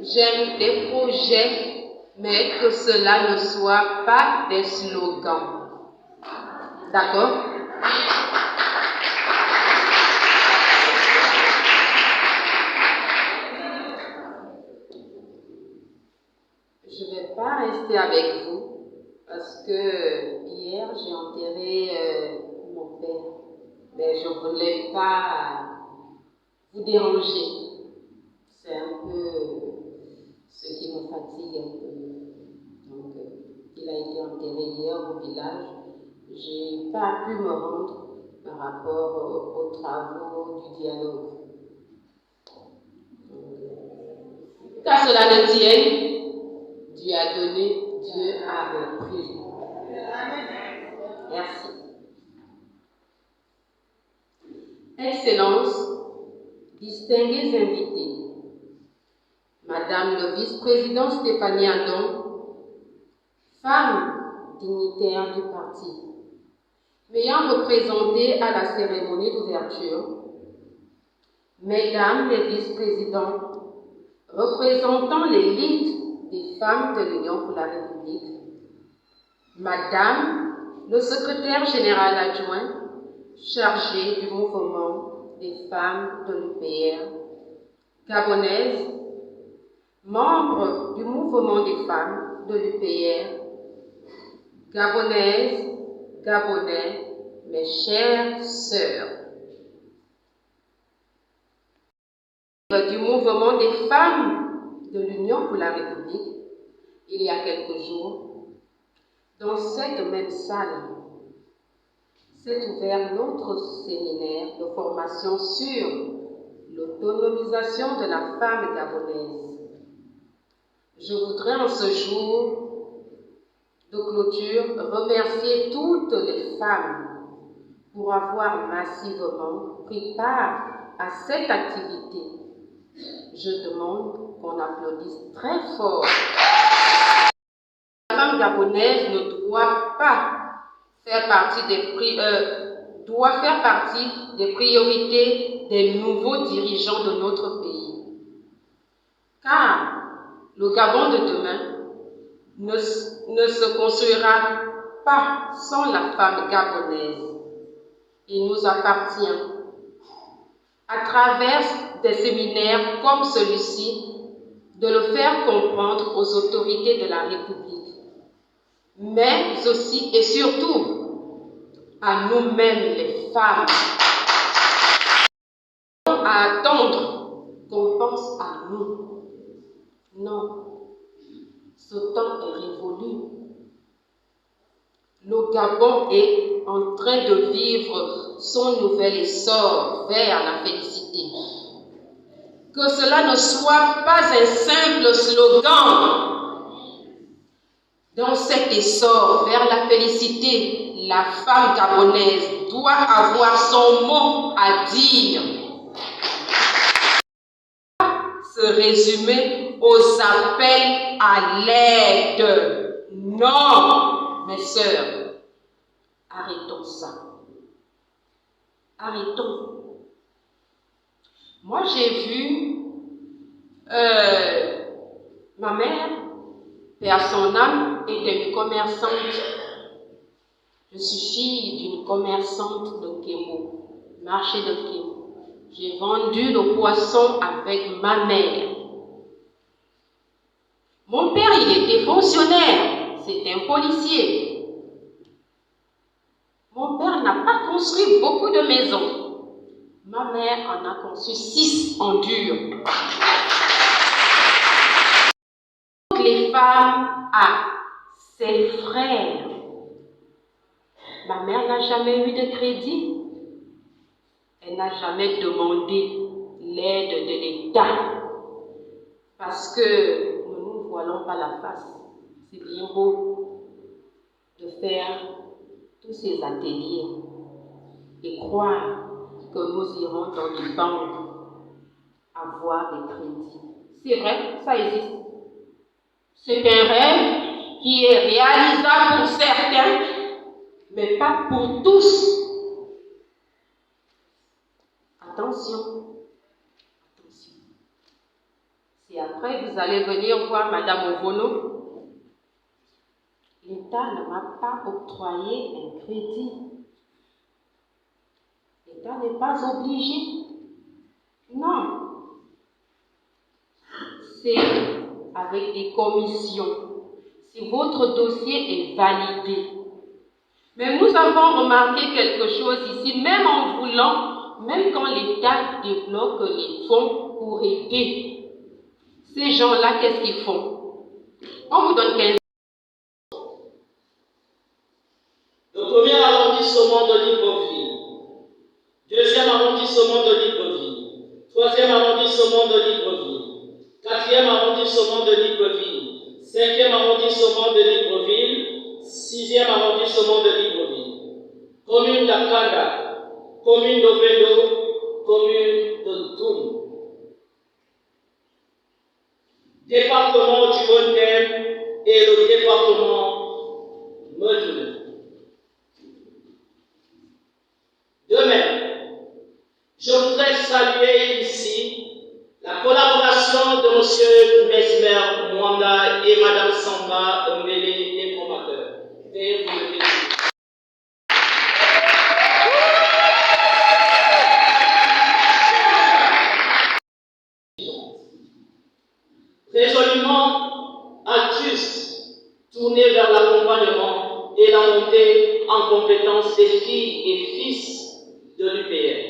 J'aime des projets, mais que cela ne soit pas des slogans. D'accord? Je ne vais pas rester avec vous parce que hier j'ai enterré mon père. Mais je ne voulais pas vous déranger. C'est un peu ce qui me fatigue un peu. Donc, il a été enterré hier au village. Je n'ai pas pu me rendre par rapport aux travaux du dialogue. Qu'à cela ne tienne, Dieu a donné, Dieu a repris. Merci. Excellences, distingués invités, Madame le vice-président Stéphanie Adon, femme dignitaire du parti, m'ayant représenté à la cérémonie d'ouverture, Mesdames les vice-présidents, représentant l'élite des femmes de l'Union pour la République, Madame le secrétaire général adjoint chargé du mouvement des femmes de l'UPR gabonaise, membre du mouvement des femmes de l'UPR gabonaises, Gabonais, mes chères sœurs. Du mouvement des femmes de l'Union pour la République, il y a quelques jours, dans cette même salle, s'est ouvert notre séminaire de formation sur l'autonomisation de la femme gabonaise. Je voudrais en ce jour de clôture remercier toutes les femmes pour avoir massivement pris part à cette activité. Je demande qu'on applaudisse très fort. La femme gabonaise ne doit pas faire partie des priorités des nouveaux dirigeants de notre pays. Car le Gabon de demain ne se construira pas sans la femme gabonaise. Il nous appartient, à travers des séminaires comme celui-ci, de le faire comprendre aux autorités de la République, mais aussi et surtout à nous-mêmes les femmes, à attendre qu'on pense à nous. Non, ce temps est révolu. Le Gabon est en train de vivre son nouvel essor vers la félicité. Que cela ne soit pas un simple slogan. Dans cet essor vers la félicité, la femme gabonaise doit avoir son mot à dire. Se résumer aux appels à l'aide. Non, mes sœurs, arrêtons ça. Arrêtons. Moi, j'ai vu ma mère, paix à son âme, était une commerçante. Je suis fille d'une commerçante de Kémo, marché de Kémo. J'ai vendu le poisson avec ma mère. Mon père, il était fonctionnaire, c'était un policier. Mon père n'a pas construit beaucoup de maisons. Ma mère en a conçu 6 en dur. Les femmes à ses frères. Ma mère n'a jamais eu de crédit. Elle n'a jamais demandé l'aide de l'État. Parce que nous ne nous voilons pas la face. C'est bien beau de faire tous ces ateliers et croire que nous irons dans les banques avoir des crédits. C'est vrai, ça existe. C'est un rêve qui est réalisable pour certains, mais pas pour tous. Attention, attention. Si après vous allez venir voir Madame Ovono, l'État ne m'a pas octroyé un crédit. L'État n'est pas obligé. Non. C'est avec des commissions. Si votre dossier est validé. Mais nous avons remarqué quelque chose ici, même en voulant, même quand l'État débloque les fonds pour aider, ces gens-là, qu'est-ce qu'ils font? On vous donne 15. Le premier arrondissement de Libreville, deuxième arrondissement de Libreville, troisième arrondissement de Libreville, quatrième arrondissement de Libreville, cinquième arrondissement de Libreville, sixième arrondissement de Libreville, commune d'Akanda, commune d'Ovendo, commune de Doum, département du Haut-Thème et le département Medoune. De même, je voudrais saluer ici la collaboration de M. Mesmer Mwanda et Mme Samba Mbele, les formateurs. Veuillez vous lever. Résolument altruiste, tourné vers l'accompagnement et la montée en compétence des filles et fils de l'UPR,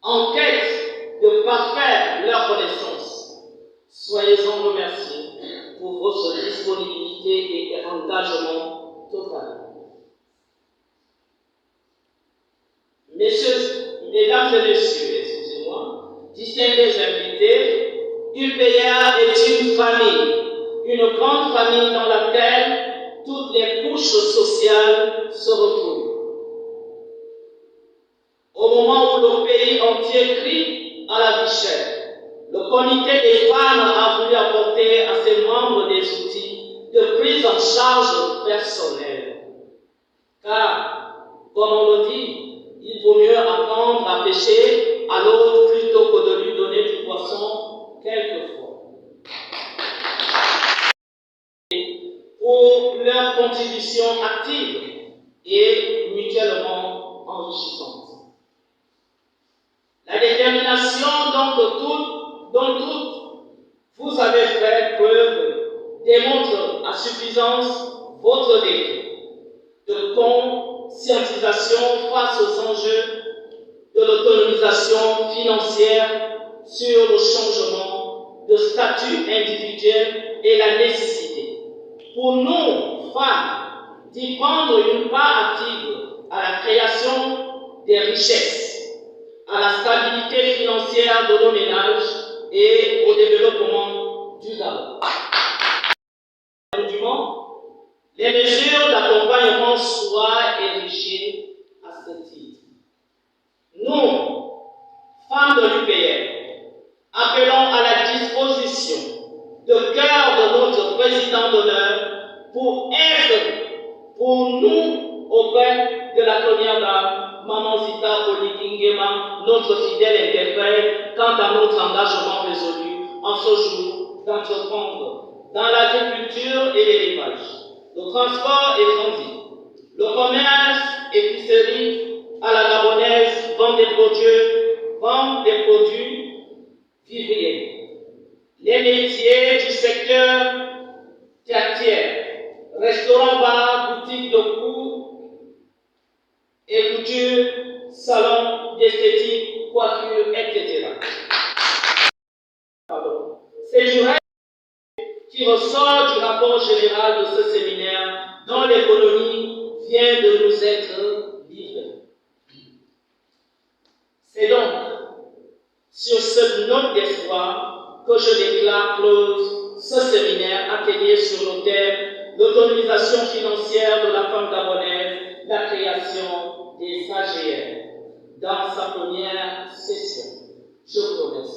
en quête de parfaire leur connaissance. Soyez-en remerciés pour votre disponibilité et engagement total. Mesdames et messieurs, excusez-moi, distingués invités, UPR est une famille, une grande famille dans laquelle toutes les couches sociales se retrouvent. Au moment où le pays entier crie à la vie chère, le comité des femmes a voulu apporter à ses membres des outils de prise en charge personnelle. Car, comme on le dit, il vaut mieux apprendre à pêcher à l'autre plutôt que de lui donner du poisson quelquefois. Pour leur contribution active et mutuellement enrichissante. La détermination dont toutes vous avez fait preuve démontre à suffisance votre défi de conscientisation face aux enjeux de l'autonomisation financière sur le changement de statut individuel et la nécessité pour nous, femmes, d'y prendre une part active à la création des richesses, à la stabilité financière de nos ménages et au développement durable. Les mesures d'accompagnement soient érigées à ce titre. Nous, femmes de l'UPR, appelons à la disposition de cœur de notre président d'honneur pour être pour nous auprès de la première dame, Maman Zita Oligingema, notre fidèle interprète, quant à notre engagement résolu en ce jour d'entreprendre dans l'agriculture et l'élevage, le transport et transit, le commerce, épicerie à la gabonaise, vente des produits vivriers, les métiers du secteur tertiaire, restaurant, bar, boutique de cours et couture, salon d'esthétique, coiffure, etc. C'est du reste qui ressort du rapport général de ce séminaire dont l'économie vient de nous être livrée. C'est donc sur cette note d'espoir que je déclare close ce séminaire atelier sur le thème l'autonomisation financière de la femme gabonaise, la création des AGR, dans sa première session. Je vous remercie.